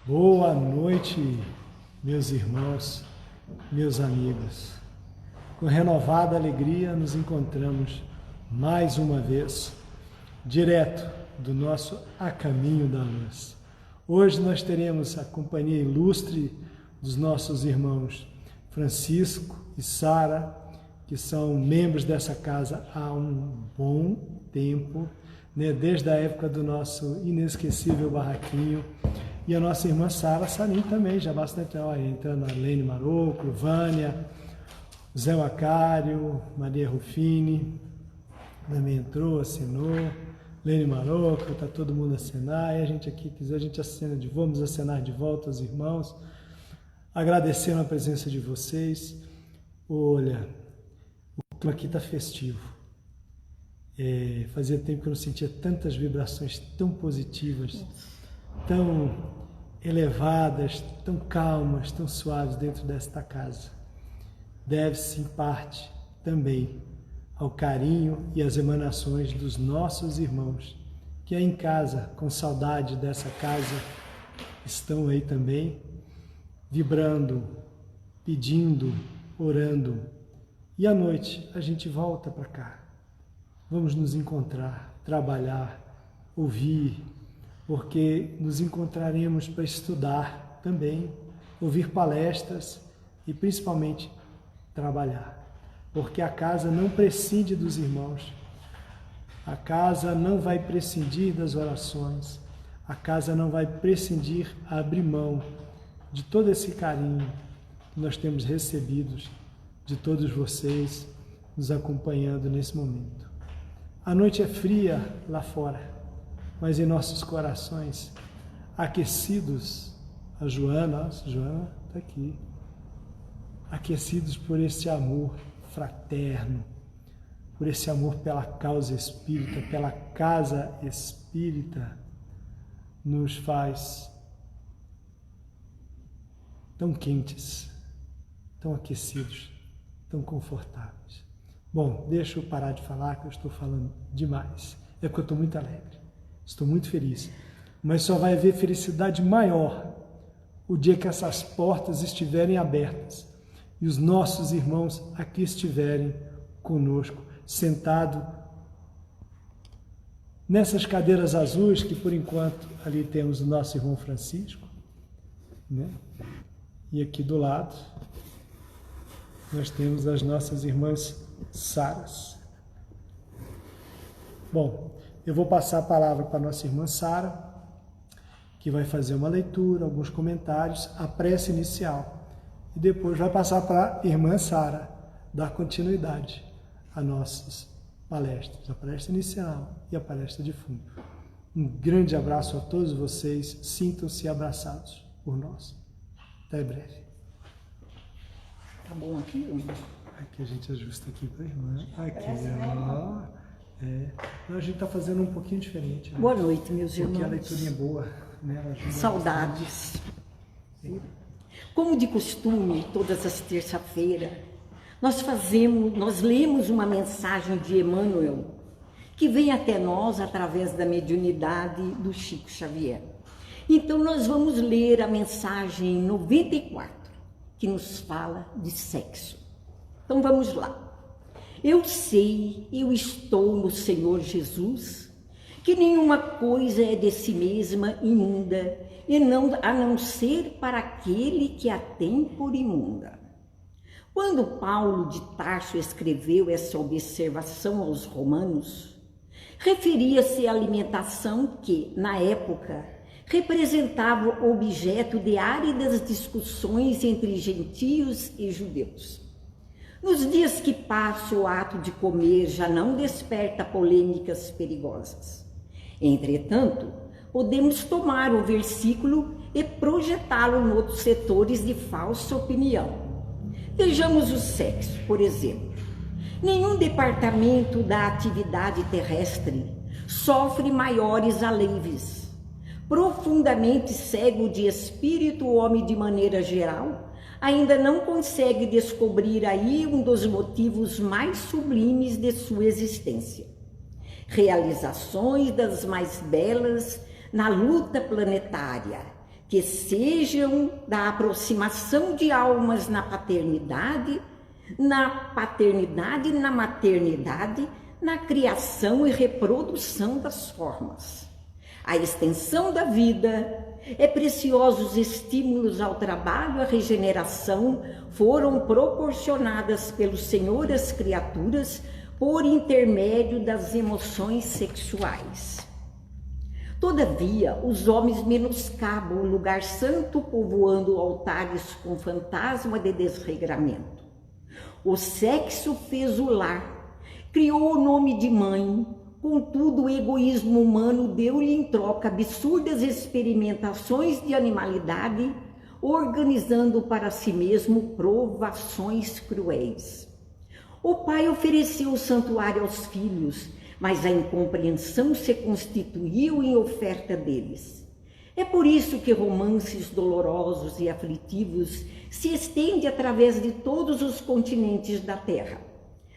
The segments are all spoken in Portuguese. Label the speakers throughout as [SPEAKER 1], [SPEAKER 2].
[SPEAKER 1] Boa noite, meus irmãos, meus amigos. Com renovada alegria nos encontramos mais uma vez, direto do nosso A Caminho da Luz. Hoje nós teremos a companhia ilustre dos nossos irmãos Francisco e Sara, que são membros dessa casa há um bom tempo, desde a época do nosso inesquecível barraquinho. E a nossa irmã Sara Salim também, já bastante, entrando a Lene Maroco, Vânia, Zé Macário, Maria Rufini, também entrou, assinou, Lene Maroco, está todo mundo a assinar, e a gente aqui quiser, a gente acena de vamos acenar de volta aos irmãos, agradecendo a presença de vocês. Olha, o clima aqui está festivo. Fazia tempo que eu não sentia tantas vibrações tão positivas, tão elevadas, tão calmas, tão suaves dentro desta casa. Deve-se, em parte, também ao carinho e às emanações dos nossos irmãos, que aí em casa, com saudade dessa casa, estão aí também, vibrando, pedindo, orando. E à noite a gente volta para cá. Vamos nos encontrar, trabalhar, ouvir, porque nos encontraremos para estudar também, ouvir palestras e principalmente trabalhar. Porque a casa não prescinde dos irmãos, a casa não vai prescindir das orações, a casa não vai prescindir, abrir mão de todo esse carinho que nós temos recebido de todos vocês nos acompanhando nesse momento. A noite é fria lá fora, mas em nossos corações, aquecidos, a Joana está aqui, aquecidos por esse amor fraterno, por esse amor pela causa espírita, pela casa espírita, nos faz tão quentes, tão aquecidos, tão confortáveis. Bom, deixa eu parar de falar, que eu estou falando demais. É porque eu estou muito alegre. Estou muito feliz, mas só vai haver felicidade maior o dia que essas portas estiverem abertas e os nossos irmãos aqui estiverem conosco, sentados nessas cadeiras azuis, que por enquanto ali temos o nosso irmão Francisco, e aqui do lado nós temos as nossas irmãs Saras. Bom, eu vou passar a palavra para a nossa irmã Sara, que vai fazer uma leitura, alguns comentários, a prece inicial. E depois vai passar para a irmã Sara dar continuidade a nossas palestras, a palestra inicial e a palestra de fundo. Um grande abraço a todos vocês, sintam-se abraçados por nós. Até breve.
[SPEAKER 2] Tá bom aqui, irmã?
[SPEAKER 1] Aqui a gente ajusta aqui para a irmã. Aqui, ó. A gente está fazendo um pouquinho diferente.
[SPEAKER 2] Boa noite, meus irmãos.
[SPEAKER 1] Porque a leiturinha é boa,
[SPEAKER 2] Saudades. Como de costume, todas as terças-feiras, nós lemos uma mensagem de Emmanuel, que vem até nós através da mediunidade do Chico Xavier. Então nós vamos ler a mensagem 94, que nos fala de sexo. Então vamos lá. Eu sei, eu estou no Senhor Jesus, que nenhuma coisa é de si mesma imunda, a não ser para aquele que a tem por imunda. Quando Paulo de Tarso escreveu essa observação aos romanos, referia-se à alimentação que, na época, representava objeto de áridas discussões entre gentios e judeus. Nos dias que passam, o ato de comer já não desperta polêmicas perigosas. Entretanto, podemos tomar o versículo e projetá-lo em outros setores de falsa opinião. Vejamos o sexo, por exemplo. Nenhum departamento da atividade terrestre sofre maiores alívios. Profundamente cego de espírito, o homem, de maneira geral, ainda não consegue descobrir aí um dos motivos mais sublimes de sua existência. Realizações das mais belas na luta planetária, que sejam da aproximação de almas na paternidade, na maternidade, na criação e reprodução das formas. A extensão da vida é preciosos estímulos ao trabalho, à regeneração foram proporcionadas pelo Senhor às criaturas por intermédio das emoções sexuais. Todavia, os homens menoscabam o lugar santo, povoando altares com fantasma de desregramento. O sexo fez o lar, criou o nome de mãe, contudo o egoísmo humano deu-lhe em troca absurdas experimentações de animalidade, organizando para si mesmo provações cruéis. O pai ofereceu o santuário aos filhos, mas a incompreensão se constituiu em oferta deles. É por isso que romances dolorosos e aflitivos se estendem através de todos os continentes da Terra.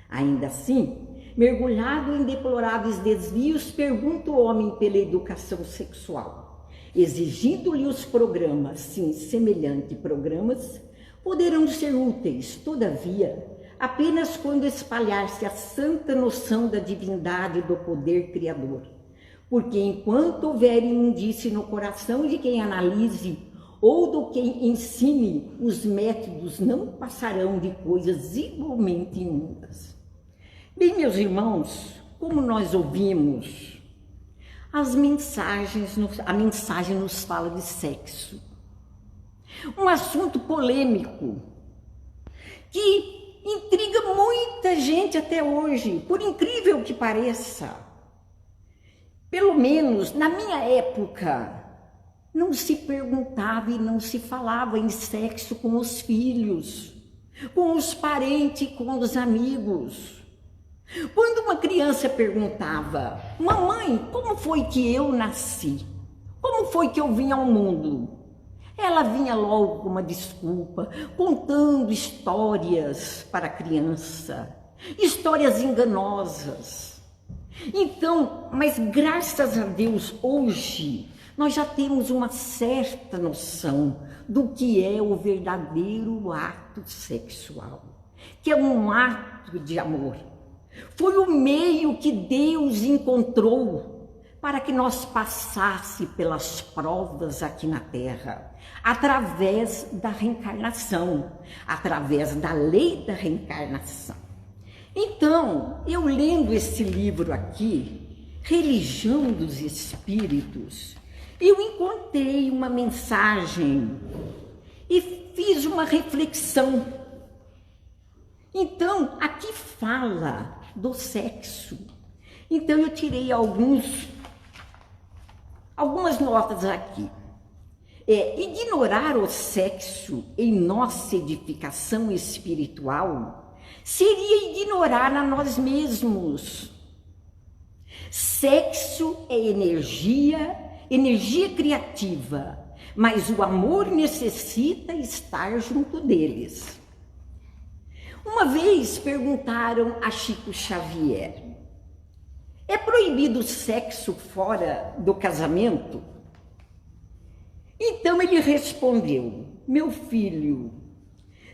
[SPEAKER 2] Ainda assim, mergulhado em deploráveis desvios, pergunta o homem pela educação sexual. Exigindo-lhe os programas, sim, semelhantes programas, poderão ser úteis, todavia, apenas quando espalhar-se a santa noção da divindade do poder criador. Porque enquanto houver imundície no coração de quem analise ou do quem ensine, os métodos não passarão de coisas igualmente imundas. Bem, meus irmãos, como nós ouvimos, a mensagem nos fala de sexo. Um assunto polêmico que intriga muita gente até hoje, por incrível que pareça. Pelo menos na minha época, não se perguntava e não se falava em sexo com os filhos, com os parentes, com os amigos. Quando uma criança perguntava: mamãe, como foi que eu nasci? Como foi que eu vim ao mundo? Ela vinha logo com uma desculpa, contando histórias para a criança, histórias enganosas. Então, mas graças a Deus, hoje, nós já temos uma certa noção do que é o verdadeiro ato sexual, que é um ato de amor. Foi o meio que Deus encontrou para que nós passássemos pelas provas aqui na Terra, através da reencarnação, através da lei da reencarnação. Então, eu lendo esse livro aqui, Religião dos Espíritos, eu encontrei uma mensagem e fiz uma reflexão. Então, aqui fala do sexo. Então, eu tirei algumas notas aqui. Ignorar o sexo em nossa edificação espiritual seria ignorar a nós mesmos. Sexo é energia criativa, mas o amor necessita estar junto deles. Uma vez perguntaram a Chico Xavier: é proibido o sexo fora do casamento? Então ele respondeu: meu filho,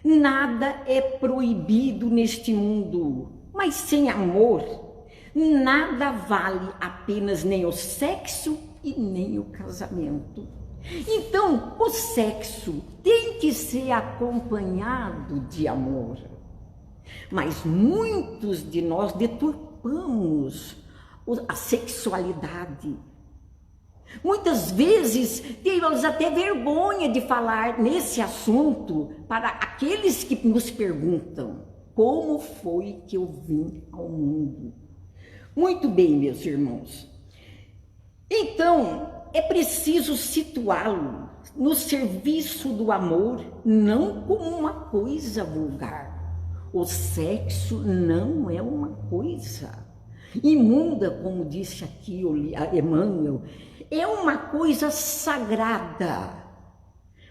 [SPEAKER 2] nada é proibido neste mundo, mas sem amor, nada vale apenas nem o sexo e nem o casamento. Então, o sexo tem que ser acompanhado de amor. Mas muitos de nós deturpamos a sexualidade. Muitas vezes temos até vergonha de falar nesse assunto para aqueles que nos perguntam: como foi que eu vim ao mundo? Muito bem, meus irmãos. Então, é preciso situá-lo no serviço do amor, não como uma coisa vulgar. O sexo não é uma coisa imunda, como disse aqui Emmanuel, é uma coisa sagrada,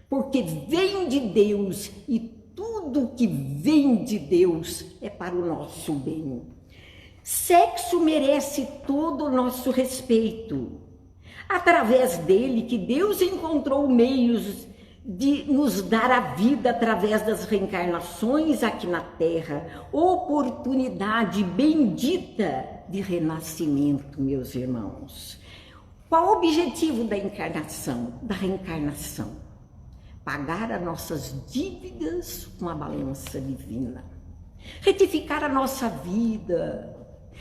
[SPEAKER 2] porque vem de Deus e tudo que vem de Deus é para o nosso bem. Sexo merece todo o nosso respeito. Através dele que Deus encontrou meios de nos dar a vida através das reencarnações aqui na Terra, oportunidade bendita de renascimento, meus irmãos. Qual o objetivo da encarnação, da reencarnação? Pagar as nossas dívidas com a balança divina, retificar a nossa vida,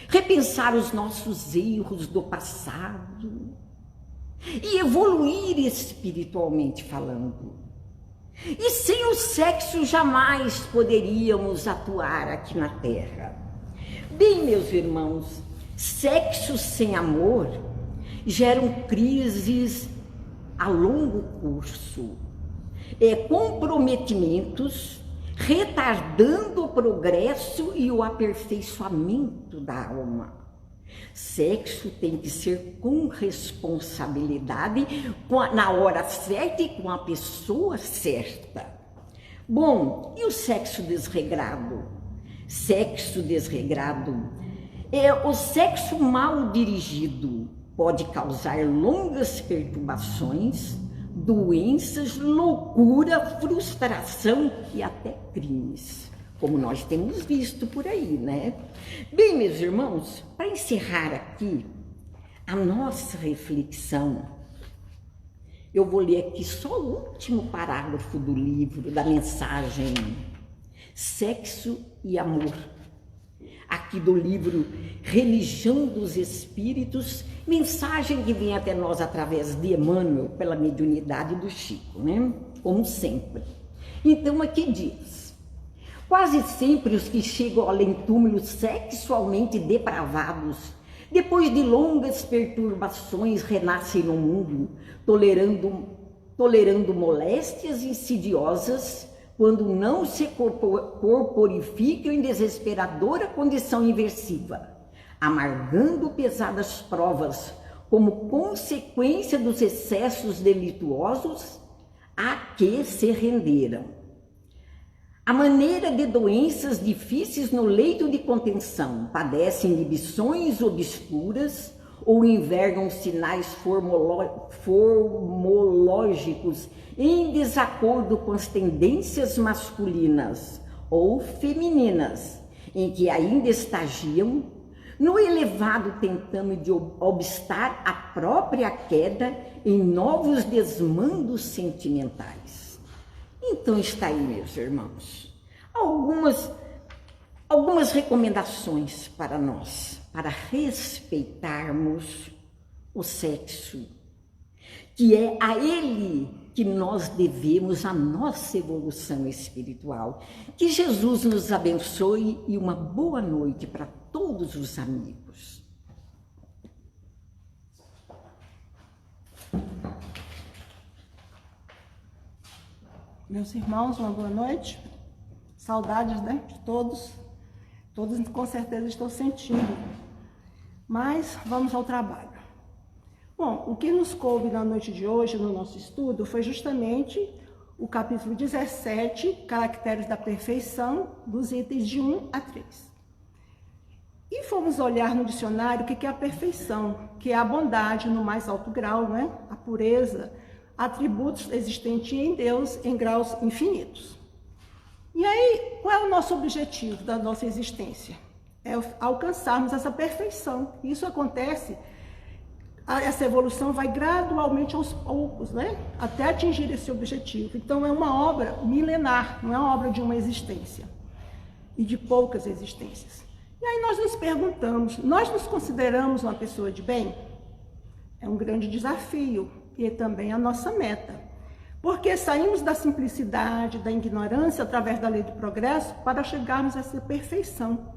[SPEAKER 2] repensar os nossos erros do passado e evoluir espiritualmente falando. E sem o sexo jamais poderíamos atuar aqui na Terra. Bem, meus irmãos, sexo sem amor geram crises a longo curso, comprometimentos, retardando o progresso e o aperfeiçoamento da alma. Sexo tem que ser com responsabilidade, na hora certa e com a pessoa certa. Bom, e o sexo desregrado? Sexo desregrado é o sexo mal dirigido. Pode causar longas perturbações, doenças, loucura, frustração e até crimes, como nós temos visto por aí, né? Bem, meus irmãos, para encerrar aqui a nossa reflexão, eu vou ler aqui só o último parágrafo do livro, da mensagem Sexo e Amor, aqui do livro Religião dos Espíritos, mensagem que vem até nós através de Emmanuel, pela mediunidade do Chico, né? Como sempre. Então aqui diz: quase sempre os que chegam ao além-túmulo sexualmente depravados, depois de longas perturbações, renascem no mundo, tolerando moléstias insidiosas, quando não se corporificam em desesperadora condição inversiva, amargando pesadas provas como consequência dos excessos delituosos a que se renderam. A maneira de doenças difíceis no leito de contenção, padecem inibições obscuras ou envergam sinais formológicos em desacordo com as tendências masculinas ou femininas, em que ainda estagiam no elevado tentame de obstar a própria queda em novos desmandos sentimentais. Então está aí, meus irmãos, algumas recomendações para nós, para respeitarmos o sexo, que é a ele que nós devemos a nossa evolução espiritual. Que Jesus nos abençoe e uma boa noite para todos os amigos.
[SPEAKER 3] Meus irmãos, uma boa noite. Saudades, né, de todos. Todos com certeza estão sentindo. Mas vamos ao trabalho. Bom, o que nos coube na noite de hoje, no nosso estudo, foi justamente o capítulo 17, Caracteres da Perfeição, dos itens de 1 a 3. E fomos olhar no dicionário o que é a perfeição, que é a bondade no mais alto grau, né? A pureza, atributos existentes em Deus em graus infinitos. E aí, qual é o nosso objetivo da nossa existência? É alcançarmos essa perfeição. Isso acontece, essa evolução vai gradualmente aos poucos, né? Até atingir esse objetivo. Então, é uma obra milenar, não é uma obra de uma existência e de poucas existências. E aí nós nos perguntamos, nós nos consideramos uma pessoa de bem? É um grande desafio e também a nossa meta. Porque saímos da simplicidade, da ignorância, através da lei do progresso, para chegarmos a essa perfeição.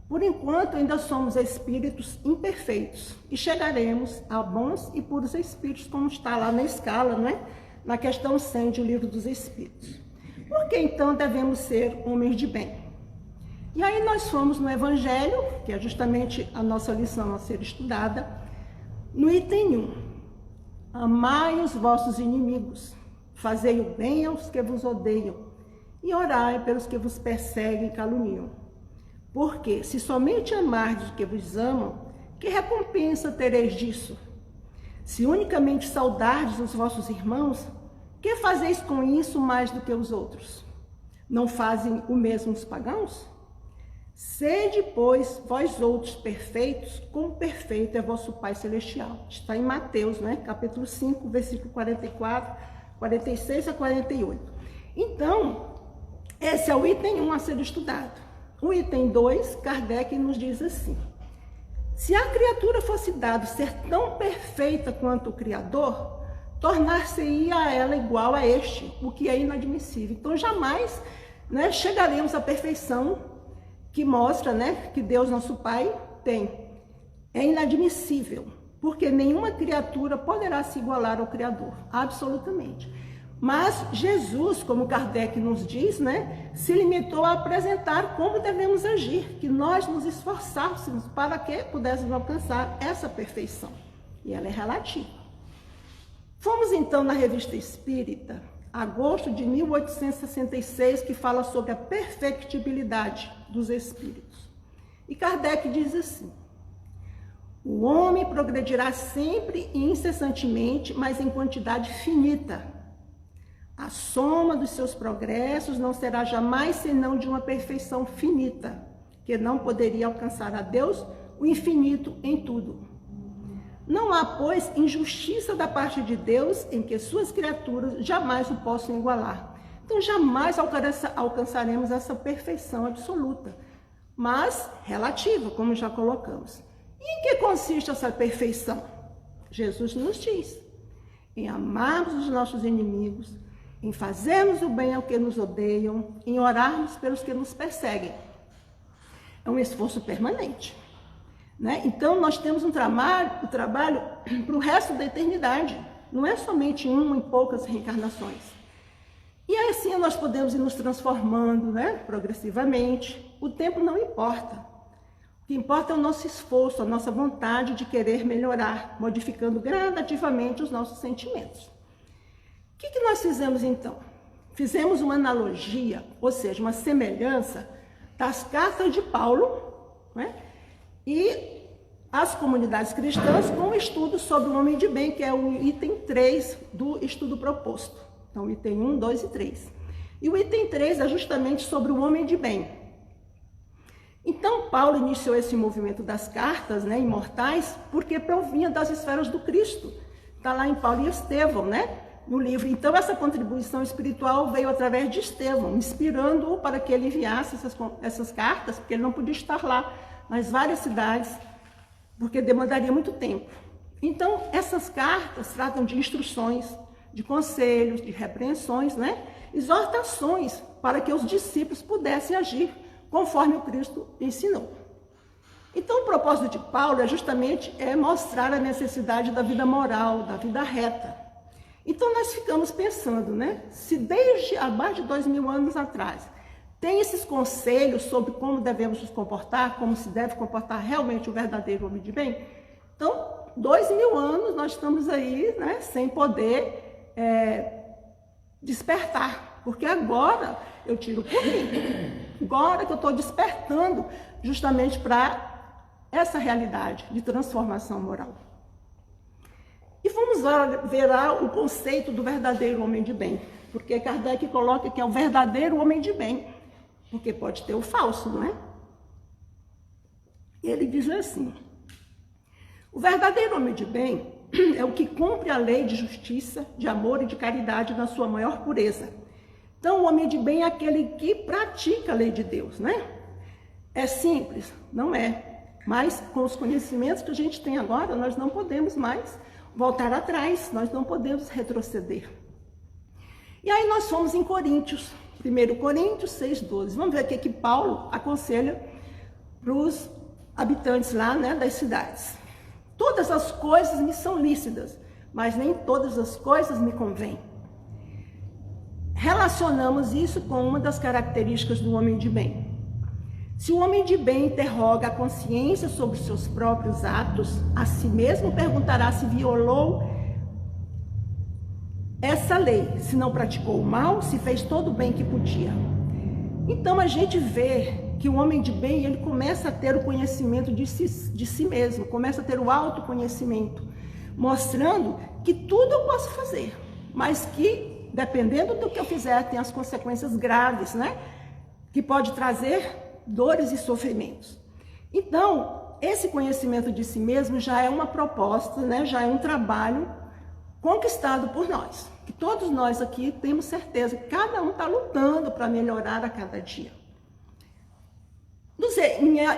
[SPEAKER 3] Por enquanto, ainda somos espíritos imperfeitos e chegaremos a bons e puros espíritos, como está lá na escala, não é? Na questão 100 do Livro dos Espíritos. Por que então devemos ser homens de bem? E aí nós fomos no Evangelho, que é justamente a nossa lição a ser estudada, no item 1. Amai os vossos inimigos, fazei o bem aos que vos odeiam e orai pelos que vos perseguem e caluniam. Porque se somente amardes os que vos amam, que recompensa tereis disso? Se unicamente saudardes os vossos irmãos, que fazeis com isso mais do que os outros? Não fazem o mesmo os pagãos? Sede, pois, vós outros perfeitos, como perfeito é vosso Pai Celestial. Está em Mateus, né? Capítulo 5, versículo 44, 46 a 48. Então, esse é o item 1 a ser estudado. O item 2, Kardec nos diz assim: se a criatura fosse dado ser tão perfeita quanto o Criador, tornar-se-ia a ela igual a este, o que é inadmissível. Então, jamais, né, chegaremos à perfeição que mostra, né, que Deus, nosso Pai, tem. É inadmissível, porque nenhuma criatura poderá se igualar ao Criador, absolutamente. Mas Jesus, como Kardec nos diz, né, se limitou a apresentar como devemos agir, que nós nos esforçássemos para que pudéssemos alcançar essa perfeição. E ela é relativa. Fomos então na Revista Espírita, agosto de 1866, que fala sobre a perfectibilidade dos espíritos. E Kardec diz assim: o homem progredirá sempre e incessantemente, mas em quantidade finita. A soma dos seus progressos não será jamais senão de uma perfeição finita, que não poderia alcançar a Deus, o infinito em tudo. Não há, pois, injustiça da parte de Deus em que suas criaturas jamais o possam igualar. Então, jamais alcançaremos essa perfeição absoluta, mas relativa, como já colocamos. E em que consiste essa perfeição? Jesus nos diz: em amarmos os nossos inimigos, em fazermos o bem ao que nos odeiam, em orarmos pelos que nos perseguem. É um esforço permanente, né? Então, nós temos um trabalho para o resto da eternidade. Não é somente uma em poucas reencarnações. E assim nós podemos ir nos transformando, né, progressivamente. O tempo não importa. O que importa é o nosso esforço, a nossa vontade de querer melhorar, modificando gradativamente os nossos sentimentos. O que nós fizemos então? Fizemos uma analogia, ou seja, uma semelhança das cartas de Paulo, né, e as comunidades cristãs com o estudo sobre o homem de bem, que é o item 3 do estudo proposto. Então, item 1, 2 e 3. E o item 3 é justamente sobre o homem de bem. Então, Paulo iniciou esse movimento das cartas, né, imortais, porque provinha das esferas do Cristo. Está lá em Paulo e Estevão, né, no livro. Então, essa contribuição espiritual veio através de Estevão, inspirando-o para que ele enviasse essas cartas, porque ele não podia estar lá nas várias cidades, porque demandaria muito tempo. Então, essas cartas tratam de instruções, de conselhos, de repreensões, né, exortações para que os discípulos pudessem agir conforme o Cristo ensinou. Então, o propósito de Paulo é justamente mostrar a necessidade da vida moral, da vida reta. Então, nós ficamos pensando, né, se desde há mais de 2000 anos atrás tem esses conselhos sobre como devemos nos comportar, como se deve comportar realmente o verdadeiro homem de bem, então, 2000 anos nós estamos aí, né, sem poder despertar, porque agora eu tiro por mim, agora que eu estou despertando justamente para essa realidade de transformação moral. E vamos ver o conceito do verdadeiro homem de bem, porque Kardec coloca que é o verdadeiro homem de bem, porque pode ter o falso, não é? Ele diz assim: o verdadeiro homem de bem é o que cumpre a lei de justiça, de amor e de caridade na sua maior pureza. Então, o homem de bem é aquele que pratica a lei de Deus, né? É simples? Não é. Mas, com os conhecimentos que a gente tem agora, nós não podemos mais voltar atrás, nós não podemos retroceder. E aí nós fomos em Coríntios, 1 Coríntios 6,12. Vamos ver o que Paulo aconselha para os habitantes lá, né, das cidades. Todas as coisas me são lícitas, mas nem todas as coisas me convêm. Relacionamos isso com uma das características do homem de bem. Se o homem de bem interroga a consciência sobre os seus próprios atos, a si mesmo perguntará se violou essa lei, se não praticou o mal, se fez todo o bem que podia. Então a gente vê que o homem de bem, ele começa a ter o conhecimento de si mesmo, começa a ter o autoconhecimento, mostrando que tudo eu posso fazer, mas que, dependendo do que eu fizer, tem as consequências graves, né? Que pode trazer dores e sofrimentos. Então, esse conhecimento de si mesmo já é uma proposta, né? Já é um trabalho conquistado por nós. Que todos nós aqui temos certeza que cada um está lutando para melhorar a cada dia.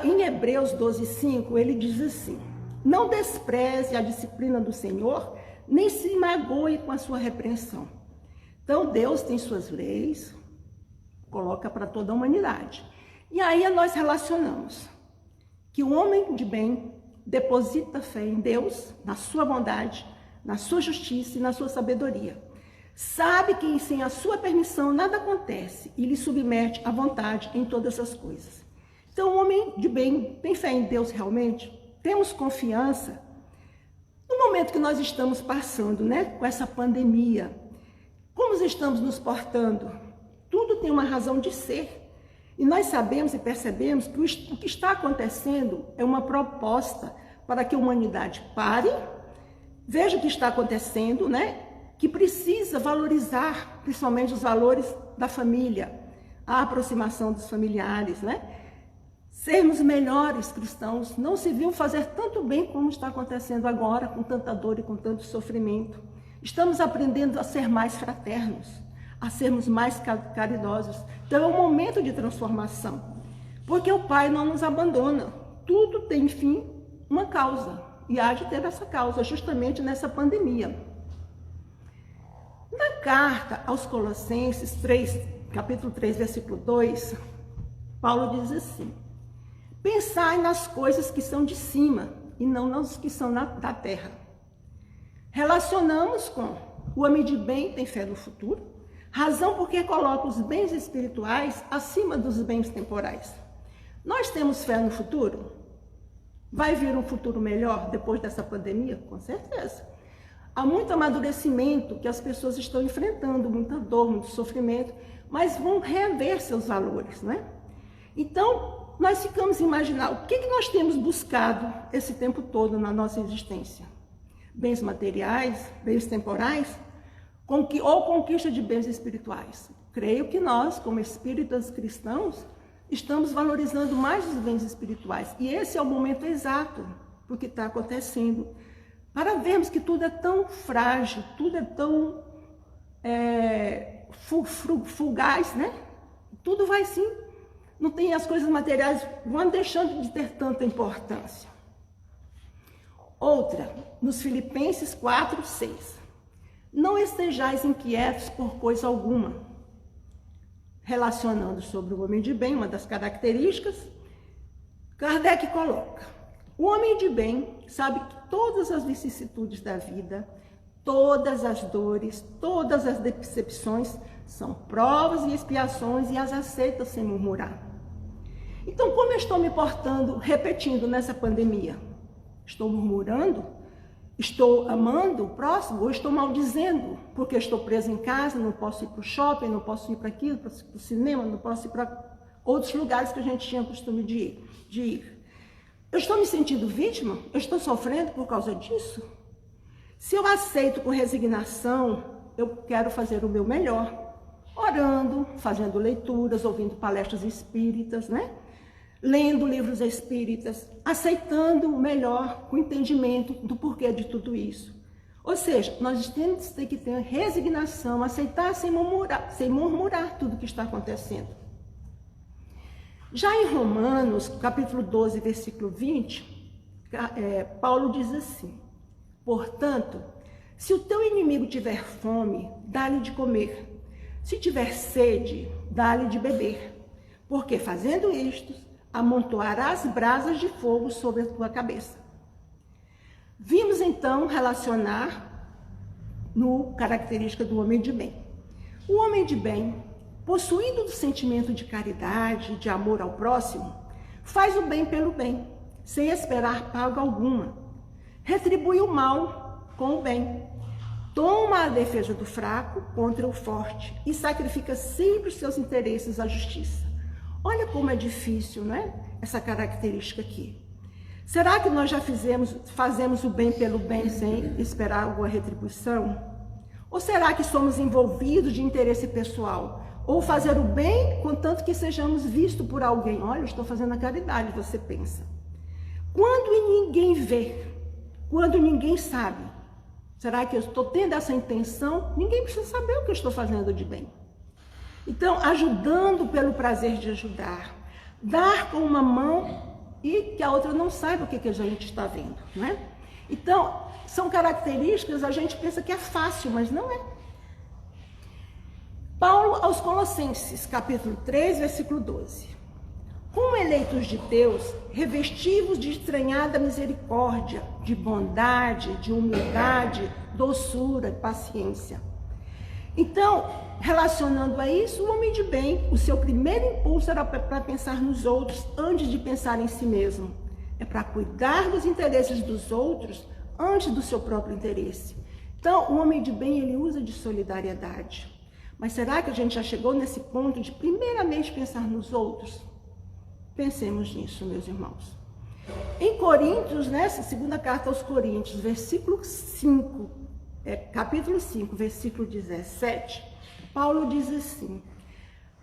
[SPEAKER 3] Em Hebreus 12:5, ele diz assim: não despreze a disciplina do Senhor, nem se magoe com a sua repreensão. Então, Deus tem suas leis, coloca para toda a humanidade. E aí nós relacionamos que o homem de bem deposita fé em Deus, na sua bondade, na sua justiça e na sua sabedoria. Sabe que sem a sua permissão nada acontece e lhe submete à vontade em todas as coisas. Então, o homem de bem tem fé em Deus realmente? Temos confiança? No momento que nós estamos passando, né, com essa pandemia, como estamos nos portando? Tudo tem uma razão de ser. E nós sabemos e percebemos que o que está acontecendo é uma proposta para que a humanidade pare, veja o que está acontecendo, né? Que precisa valorizar principalmente os valores da família, a aproximação dos familiares, né? Sermos melhores cristãos, não se viu fazer tanto bem como está acontecendo agora, com tanta dor e com tanto sofrimento. Estamos aprendendo a ser mais fraternos, a sermos mais caridosos. Então é um momento de transformação, porque o Pai não nos abandona. Tudo tem, enfim, uma causa, e há de ter essa causa justamente nessa pandemia. Na carta aos Colossenses 3, capítulo 3, versículo 2, Paulo diz assim: pensai nas coisas que são de cima e não nas que são da terra. Relacionamos com o homem de bem tem fé no futuro, razão porque coloca os bens espirituais acima dos bens temporais. Nós temos fé no futuro? Vai vir um futuro melhor depois dessa pandemia? Com certeza. Há muito amadurecimento que as pessoas estão enfrentando, muita dor, muito sofrimento, mas vão rever seus valores, né? Então, nós ficamos a imaginar o que nós temos buscado esse tempo todo na nossa existência. Bens materiais, bens temporais, ou conquista de bens espirituais. Creio que nós, como espíritas cristãos, estamos valorizando mais os bens espirituais. E esse é o momento exato do que está acontecendo. Para vermos que tudo é tão frágil, tudo é tão fugaz, né? Tudo vai sim. Não tem, as coisas materiais vão deixando de ter tanta importância. Outra, nos Filipenses 4:6. Não estejais inquietos por coisa alguma. Relacionando sobre o homem de bem, uma das características, Kardec coloca: o homem de bem sabe que todas as vicissitudes da vida, todas as dores, todas as decepções são provas e expiações e as aceita sem murmurar. Então, como eu estou me portando, repetindo nessa pandemia? Estou murmurando? Estou amando o próximo ou estou maldizendo? Porque estou preso em casa, não posso ir para o shopping, não posso ir para aquilo, para o cinema, não posso ir para outros lugares que a gente tinha costume de ir. Eu estou me sentindo vítima? Eu estou sofrendo por causa disso? Se eu aceito com resignação, eu quero fazer o meu melhor. Orando, fazendo leituras, ouvindo palestras espíritas, né? Lendo livros espíritas, aceitando o melhor, com entendimento do porquê de tudo isso. Ou seja, nós temos que ter resignação, aceitar sem murmurar tudo que está acontecendo. Já em Romanos, capítulo 12, versículo 20, Paulo diz assim: portanto, se o teu inimigo tiver fome, dá-lhe de comer. Se tiver sede, dá-lhe de beber. Porque fazendo isto, amontoarás brasas de fogo sobre a tua cabeça. Vimos então relacionar no característica do homem de bem. O homem de bem, possuído do sentimento de caridade, de amor ao próximo, faz o bem pelo bem, sem esperar paga alguma. Retribui o mal com o bem. Toma a defesa do fraco contra o forte e sacrifica sempre os seus interesses à justiça. Olha como é difícil, né? Essa característica aqui. Será que nós já fazemos o bem pelo bem sem esperar alguma retribuição? Ou será que somos envolvidos de interesse pessoal? Ou fazer o bem, contanto que sejamos vistos por alguém? Olha, eu estou fazendo a caridade, você pensa. Quando ninguém vê, quando ninguém sabe, será que eu estou tendo essa intenção? Ninguém precisa saber o que eu estou fazendo de bem. Então, ajudando pelo prazer de ajudar, dar com uma mão e que a outra não saiba o que a gente está vendo, né? Então, são características, a gente pensa que é fácil, mas não é. Paulo aos Colossenses, capítulo 3, versículo 12. Como eleitos de Deus, revestivos de estranhada misericórdia, de bondade, de humildade, doçura, paciência. Então, relacionando a isso, o homem de bem, o seu primeiro impulso era para pensar nos outros antes de pensar em si mesmo. É para cuidar dos interesses dos outros antes do seu próprio interesse. Então, o homem de bem, ele usa de solidariedade. Mas será que a gente já chegou nesse ponto de primeiramente pensar nos outros? Pensemos nisso, meus irmãos. Em Coríntios, nessa segunda carta aos Coríntios, versículo 5, capítulo 5, versículo 17, Paulo diz assim: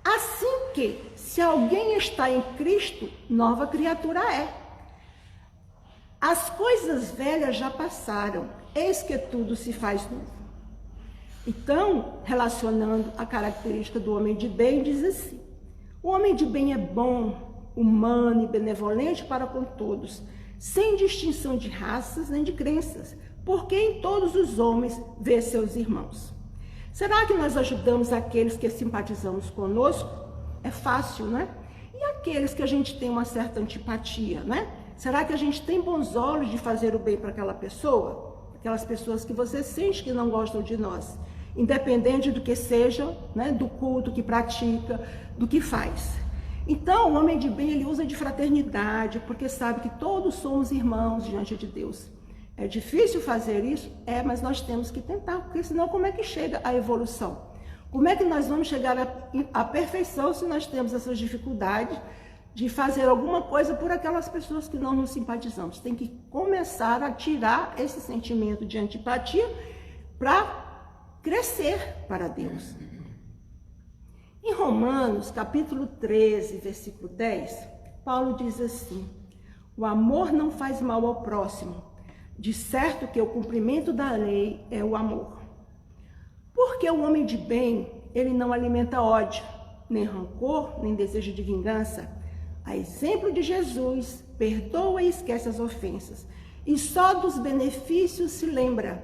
[SPEAKER 3] assim que, se alguém está em Cristo, nova criatura é. As coisas velhas já passaram, eis que tudo se faz novo. Então, relacionando a característica do homem de bem, diz assim: o homem de bem é bom, humano e benevolente para com todos, sem distinção de raças nem de crenças, porque em todos os homens vê seus irmãos. Será que nós ajudamos aqueles que simpatizamos conosco? É fácil, né? E aqueles que a gente tem uma certa antipatia, né? Será que a gente tem bons olhos de fazer o bem para aquela pessoa? Aquelas pessoas que você sente que não gostam de nós, independente do que seja, né? Do culto que pratica, do que faz. Então, o homem de bem, ele usa de fraternidade, porque sabe que todos somos irmãos diante de Deus. É difícil fazer isso? É, mas nós temos que tentar, porque senão como é que chega a evolução? Como é que nós vamos chegar à perfeição se nós temos essas dificuldades de fazer alguma coisa por aquelas pessoas que não nos simpatizamos? Tem que começar a tirar esse sentimento de antipatia para crescer para Deus. Em Romanos, capítulo 13, versículo 10, Paulo diz assim: o amor não faz mal ao próximo, de certo que o cumprimento da lei é o amor. Porque o homem de bem, ele não alimenta ódio, nem rancor, nem desejo de vingança. A exemplo de Jesus, perdoa e esquece as ofensas, e só dos benefícios se lembra,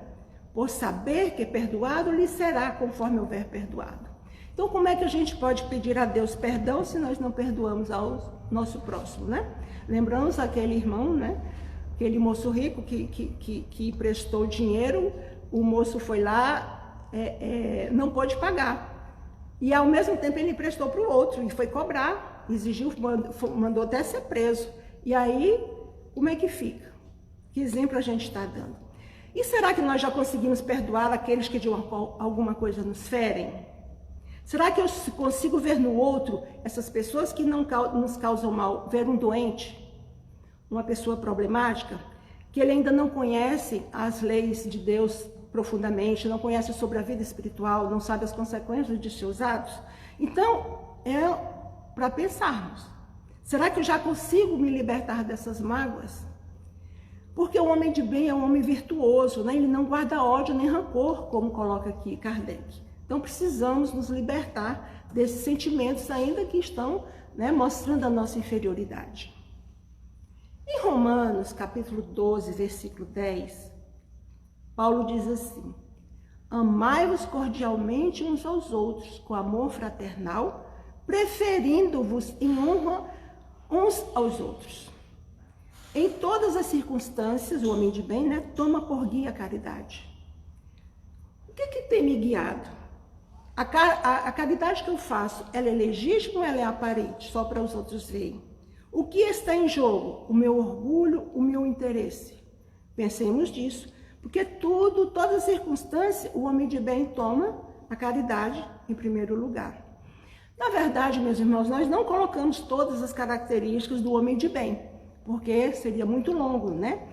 [SPEAKER 3] por saber que perdoado lhe será conforme houver perdoado. Então, como é que a gente pode pedir a Deus perdão se nós não perdoamos ao nosso próximo, né? Lembramos aquele irmão, né? Aquele moço rico que emprestou dinheiro, o moço foi lá, não pôde pagar. E ao mesmo tempo ele emprestou para o outro e foi cobrar, exigiu, mandou até ser preso. E aí, como é que fica? Que exemplo a gente está dando? E será que nós já conseguimos perdoar aqueles que de alguma coisa nos ferem? Será que eu consigo ver no outro essas pessoas que não nos causam mal, ver um doente, uma pessoa problemática, que ele ainda não conhece as leis de Deus profundamente, não conhece sobre a vida espiritual, não sabe as consequências de seus atos? Então, é para pensarmos. Será que eu já consigo me libertar dessas mágoas? Porque o homem de bem é um homem virtuoso, né? Ele não guarda ódio nem rancor, como coloca aqui Kardec. Então, precisamos nos libertar desses sentimentos ainda que estão, né, mostrando a nossa inferioridade. Em Romanos, capítulo 12, versículo 10, Paulo diz assim: amai-vos cordialmente uns aos outros, com amor fraternal, preferindo-vos em honra uns aos outros. Em todas as circunstâncias, o homem de bem, né, toma por guia a caridade. O que tem me guiado? A caridade que eu faço, ela é legítima ou ela é aparente, só para os outros verem? O que está em jogo? O meu orgulho, o meu interesse? Pensemos nisso, porque todas as circunstâncias, o homem de bem toma a caridade em primeiro lugar. Na verdade, meus irmãos, nós não colocamos todas as características do homem de bem, porque seria muito longo, né?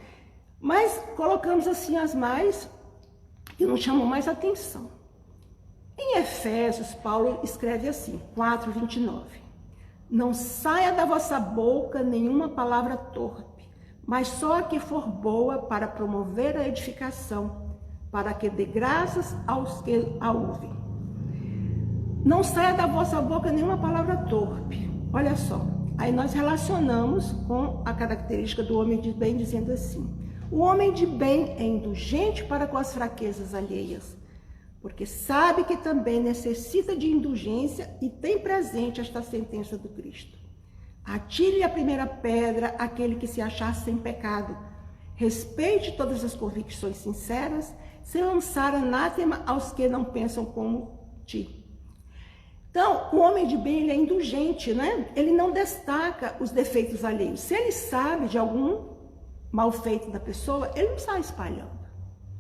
[SPEAKER 3] Mas colocamos assim as mais que nos chamam mais atenção. Em Efésios, Paulo escreve assim, 4:29. Não saia da vossa boca nenhuma palavra torpe, mas só a que for boa para promover a edificação, para que dê graças aos que a ouvem. Não saia da vossa boca nenhuma palavra torpe. Olha só, aí nós relacionamos com a característica do homem de bem, dizendo assim: o homem de bem é indulgente para com as fraquezas alheias, porque sabe que também necessita de indulgência e tem presente esta sentença do Cristo. Atire a primeira pedra aquele que se achar sem pecado. Respeite todas as convicções sinceras, sem lançar anátema aos que não pensam como ti. Então, o homem de bem, ele é indulgente, né? Ele não destaca os defeitos alheios. Se ele sabe de algum mal feito da pessoa, ele não sai espalhando.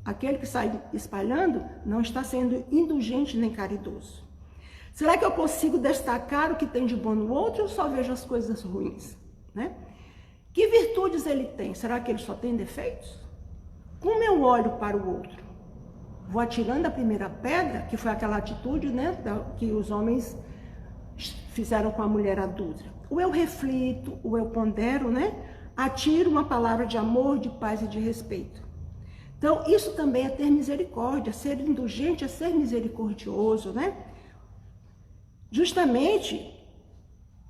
[SPEAKER 3] Aquele que sai espalhando não está sendo indulgente nem caridoso. Será que eu consigo destacar o que tem de bom no outro ou só vejo as coisas ruins, né? Que virtudes ele tem? Será que ele só tem defeitos? Como eu olho para o outro? Vou atirando a primeira pedra, que foi aquela atitude, né, que os homens fizeram com a mulher adúltera. Ou eu reflito, ou eu pondero, né? Atiro uma palavra de amor, de paz e de respeito. Então, isso também é ter misericórdia. Ser indulgente é ser misericordioso, né? Justamente,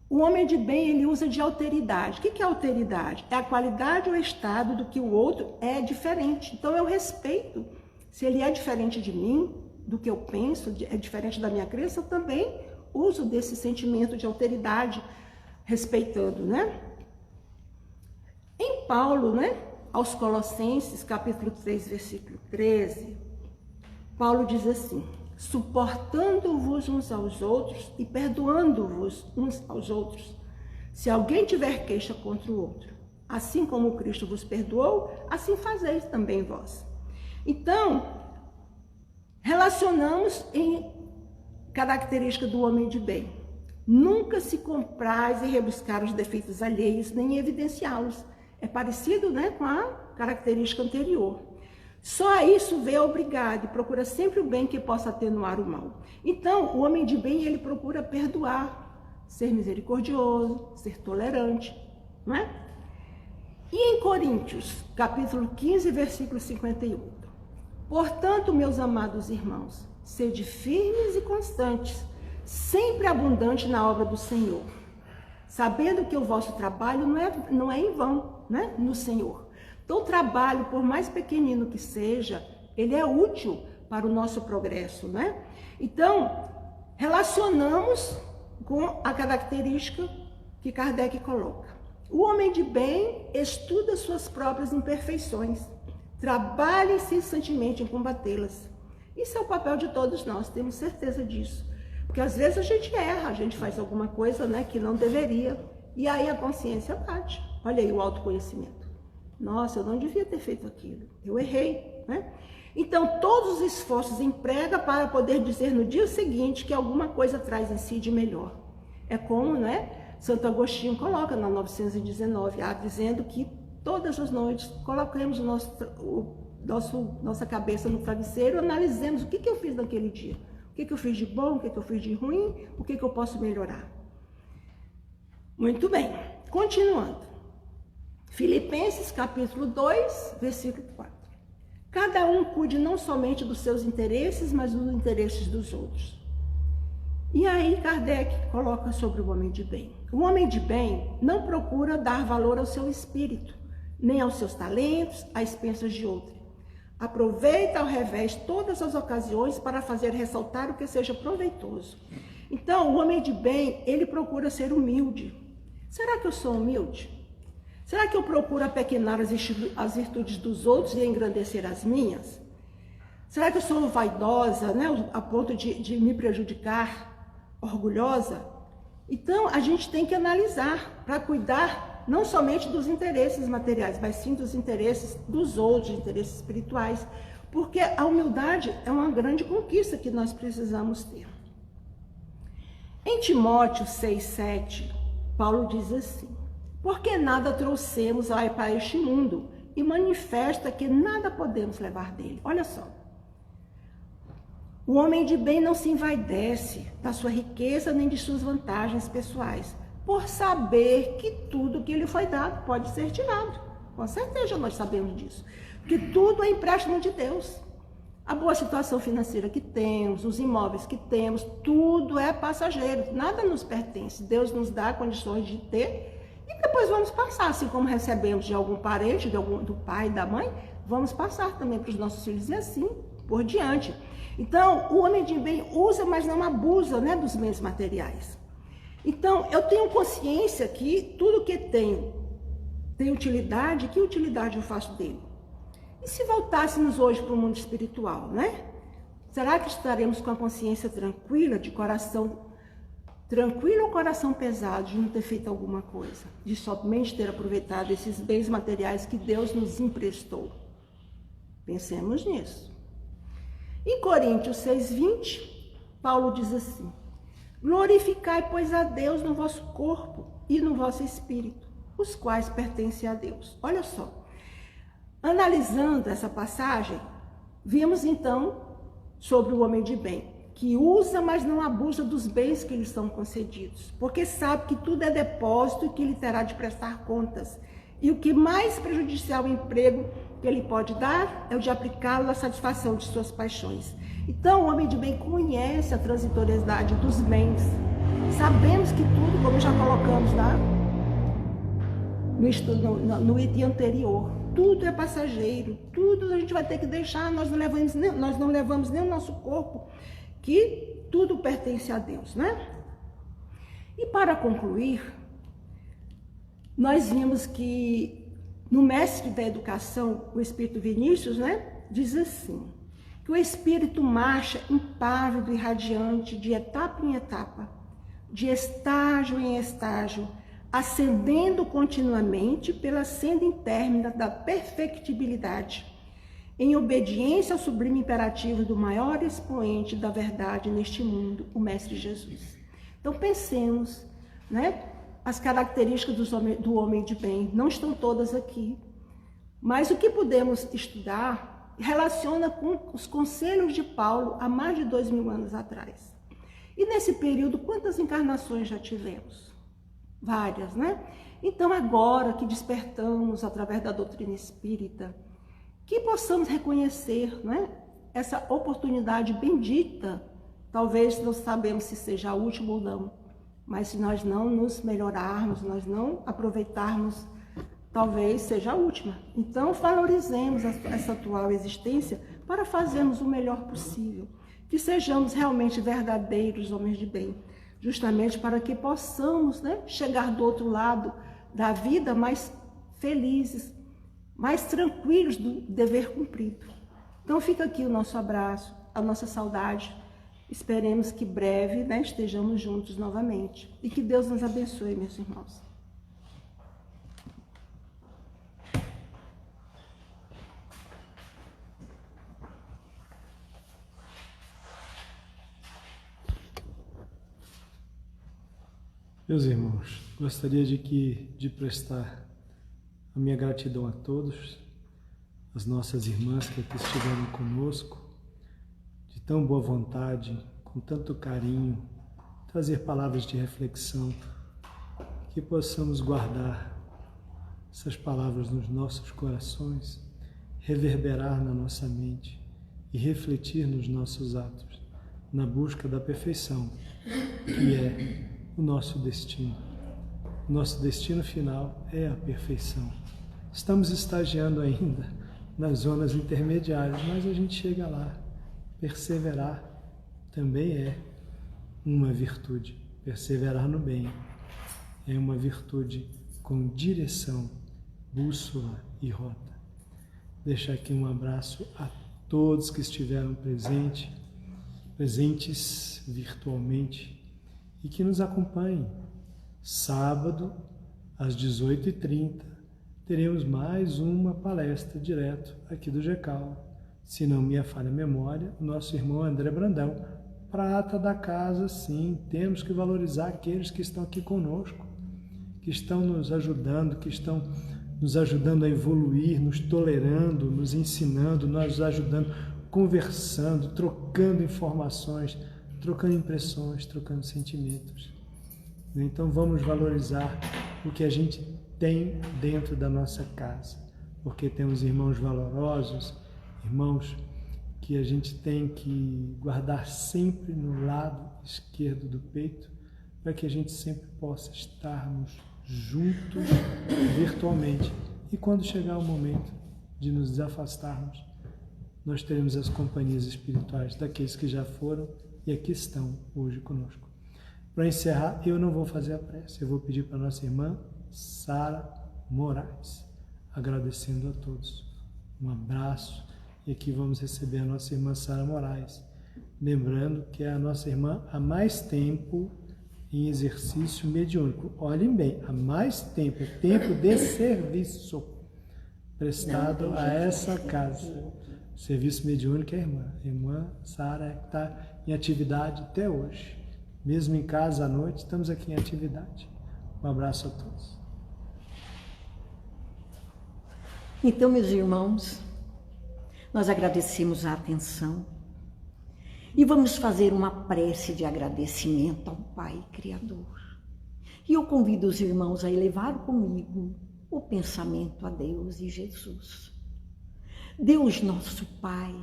[SPEAKER 3] o homem de bem, ele usa de alteridade. O que é alteridade? É a qualidade ou estado do que o outro é diferente. Então, eu respeito. Se ele é diferente de mim, do que eu penso, é diferente da minha crença, eu também uso desse sentimento de alteridade, respeitando, né? Em Paulo, né, aos Colossenses, capítulo 3, versículo 13, Paulo diz assim: suportando-vos uns aos outros e perdoando-vos uns aos outros, se alguém tiver queixa contra o outro. Assim como Cristo vos perdoou, assim fazeis também vós. Então, relacionamos em característica do homem de bem. Nunca se compraz em rebuscar os defeitos alheios, nem evidenciá-los. É parecido, né, com a característica anterior. Só a isso vê obrigado e procura sempre o bem que possa atenuar o mal. Então, o homem de bem, ele procura perdoar, ser misericordioso, ser tolerante, não é? E em Coríntios, capítulo 15, versículo 58. Portanto, meus amados irmãos, sede firmes e constantes, sempre abundante na obra do Senhor, sabendo que o vosso trabalho não é em vão, né, no Senhor. Então, o trabalho, por mais pequenino que seja, ele é útil para o nosso progresso, né? Então, relacionamos com a característica que Kardec coloca. O homem de bem estuda suas próprias imperfeições, trabalha incessantemente em combatê-las. Isso é o papel de todos nós, temos certeza disso. Porque às vezes a gente erra, a gente faz alguma coisa, né, que não deveria, e aí a consciência bate. Olha aí o autoconhecimento. Nossa, eu não devia ter feito aquilo, eu errei, né? Então, todos os esforços emprega para poder dizer no dia seguinte que alguma coisa traz em si de melhor. É como, né, Santo Agostinho coloca na 919, dizendo que todas as noites coloquemos nossa cabeça no travesseiro, analisemos o que eu fiz naquele dia. O que eu fiz de bom, o que eu fiz de ruim, o que eu posso melhorar. Muito bem, continuando. Filipenses, capítulo 2, versículo 4. Cada um cuide não somente dos seus interesses, mas dos interesses dos outros. E aí Kardec coloca sobre o homem de bem. O homem de bem não procura dar valor ao seu espírito, nem aos seus talentos, às expensas de outro. Aproveita ao revés todas as ocasiões para fazer ressaltar o que seja proveitoso. Então, o homem de bem, ele procura ser humilde. Será que eu sou humilde? Será que eu procuro apequenar as virtudes dos outros e engrandecer as minhas? Será que eu sou vaidosa, né, a ponto de me prejudicar, orgulhosa? Então, a gente tem que analisar para cuidar não somente dos interesses materiais, mas sim dos interesses dos outros, interesses espirituais, porque a humildade é uma grande conquista que nós precisamos ter. Em Timóteo 6,7, Paulo diz assim: porque nada trouxemos para este mundo, e manifesta que nada podemos levar dele. Olha só. O homem de bem não se envaidece da sua riqueza nem de suas vantagens pessoais, por saber que tudo que lhe foi dado pode ser tirado. Com certeza nós sabemos disso. Porque tudo é empréstimo de Deus. A boa situação financeira que temos, os imóveis que temos, tudo é passageiro. Nada nos pertence. Deus nos dá condições de ter e depois vamos passar. Assim como recebemos de algum parente, do pai, da mãe, vamos passar também para os nossos filhos e assim por diante. Então, o homem de bem usa, mas não abusa, né, dos bens materiais. Então, eu tenho consciência que tudo que tenho tem utilidade, que utilidade eu faço dele? E se voltássemos hoje para o mundo espiritual, né? Será que estaremos com a consciência tranquila, de coração tranquilo ou coração pesado, de não ter feito alguma coisa? De somente ter aproveitado esses bens materiais que Deus nos emprestou? Pensemos nisso. Em Coríntios 6:20, Paulo diz assim: glorificai, pois, a Deus no vosso corpo e no vosso espírito, os quais pertencem a Deus. Olha só, analisando essa passagem, vimos então sobre o homem de bem, que usa, mas não abusa dos bens que lhe são concedidos, porque sabe que tudo é depósito e que ele terá de prestar contas. E o que mais prejudicial ao emprego que ele pode dar é o de aplicá-lo à satisfação de suas paixões. Então, o homem de bem conhece a transitoriedade dos bens. Sabemos que tudo, como já colocamos lá no item anterior, tudo é passageiro, tudo a gente vai ter que deixar, nós não levamos nem o nosso corpo, que tudo pertence a Deus, né? E para concluir, nós vimos que no mestre da educação, o Espírito Vinícius, né, diz assim, que o Espírito marcha impávido e radiante de etapa em etapa, de estágio em estágio, ascendendo continuamente pela senda interna da perfectibilidade, em obediência ao sublime imperativo do maior expoente da verdade neste mundo, o Mestre Jesus. Então pensemos, né? As características do homem de bem não estão todas aqui, mas o que podemos estudar relaciona com os conselhos de Paulo há mais de 2000 anos atrás. E nesse período, quantas encarnações já tivemos? Várias, né? Então agora que despertamos através da doutrina espírita, que possamos reconhecer, né, essa oportunidade bendita, talvez não sabemos se seja a última ou não, mas se nós não nos melhorarmos, nós não aproveitarmos, talvez seja a última. Então, valorizemos essa atual existência para fazermos o melhor possível. Que sejamos realmente verdadeiros homens de bem, justamente para que possamos, né, chegar do outro lado da vida mais felizes, mais tranquilos do dever cumprido. Então, fica aqui o nosso abraço, a nossa saudade. Esperemos que breve, né, estejamos juntos novamente. E que Deus nos abençoe, meus irmãos.
[SPEAKER 1] Meus irmãos, gostaria de prestar a minha gratidão a todos, as nossas irmãs que aqui estiveram conosco, de tão boa vontade, com tanto carinho, trazer palavras de reflexão, que possamos guardar essas palavras nos nossos corações, reverberar na nossa mente e refletir nos nossos atos, na busca da perfeição, que é o nosso destino. O nosso destino final é a perfeição. Estamos estagiando ainda nas zonas intermediárias, mas a gente chega lá. Perseverar também é uma virtude. Perseverar no bem é uma virtude com direção, bússola e rota. Deixar aqui um abraço a todos que estiveram presentes virtualmente e que nos acompanhem. Sábado, às 18h30, teremos mais uma palestra direto aqui do GECAL. Se não me falha a memória, o nosso irmão André Brandão, prata da casa, sim, temos que valorizar aqueles que estão aqui conosco, que que estão nos ajudando, que estão nos ajudando a evoluir, nos tolerando, nos ensinando, nos ajudando, conversando, trocando informações, trocando impressões, trocando sentimentos. Então vamos valorizar o que a gente tem dentro da nossa casa, porque temos irmãos valorosos, irmãos que a gente tem que guardar sempre no lado esquerdo do peito, para que a gente sempre possa estarmos juntos virtualmente. E quando chegar o momento de nos desafastarmos, nós teremos as companhias espirituais daqueles que já foram e aqui estão hoje conosco. Para encerrar, eu não vou fazer a prece, eu vou pedir para a nossa irmã Sara Moraes, agradecendo a todos. Um abraço, e aqui vamos receber a nossa irmã Sara Moraes, lembrando que é a nossa irmã há mais tempo em exercício mediúnico. Olhem bem, há mais tempo, tempo de serviço prestado a essa casa. Serviço mediúnico é a irmã Sara que está em atividade até hoje. Mesmo em casa à noite, estamos aqui em atividade. Um abraço a todos.
[SPEAKER 2] Então, meus irmãos, nós agradecemos a atenção e vamos fazer uma prece de agradecimento ao Pai Criador. E eu convido os irmãos a elevar comigo o pensamento a Deus e Jesus. Deus nosso Pai,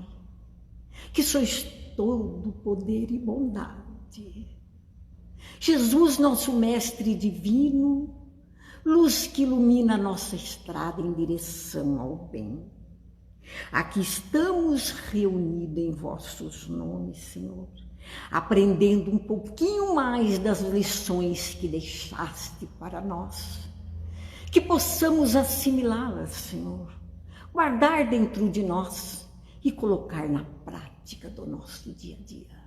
[SPEAKER 2] que sois todo poder e bondade. Jesus, nosso Mestre Divino, luz que ilumina a nossa estrada em direção ao bem. Aqui estamos reunidos em vossos nomes, Senhor, aprendendo um pouquinho mais das lições que deixaste para nós, que possamos assimilá-las, Senhor, guardar dentro de nós e colocar na prática do nosso dia a dia.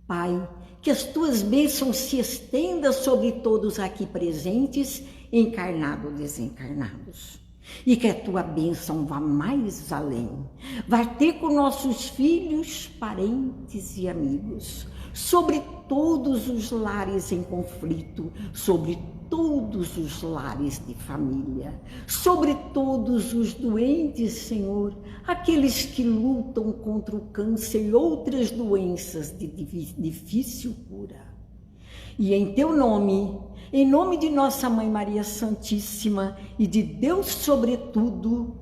[SPEAKER 2] Pai, que as tuas bênçãos se estendam sobre todos aqui presentes, encarnados ou desencarnados. E que a tua bênção vá mais além, vai ter com nossos filhos, parentes e amigos, sobre todos os lares em conflito, sobre todos os lares de família, sobre todos os doentes, Senhor, aqueles que lutam contra o câncer e outras doenças de difícil cura. E em teu nome, em nome de nossa Mãe Maria Santíssima e de Deus sobretudo,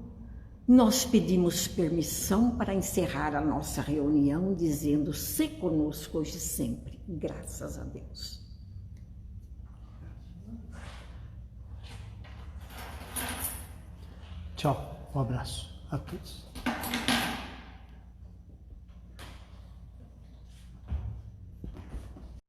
[SPEAKER 2] nós pedimos permissão para encerrar a nossa reunião dizendo: se conosco hoje e sempre, graças a Deus.
[SPEAKER 1] Tchau, um abraço a todos.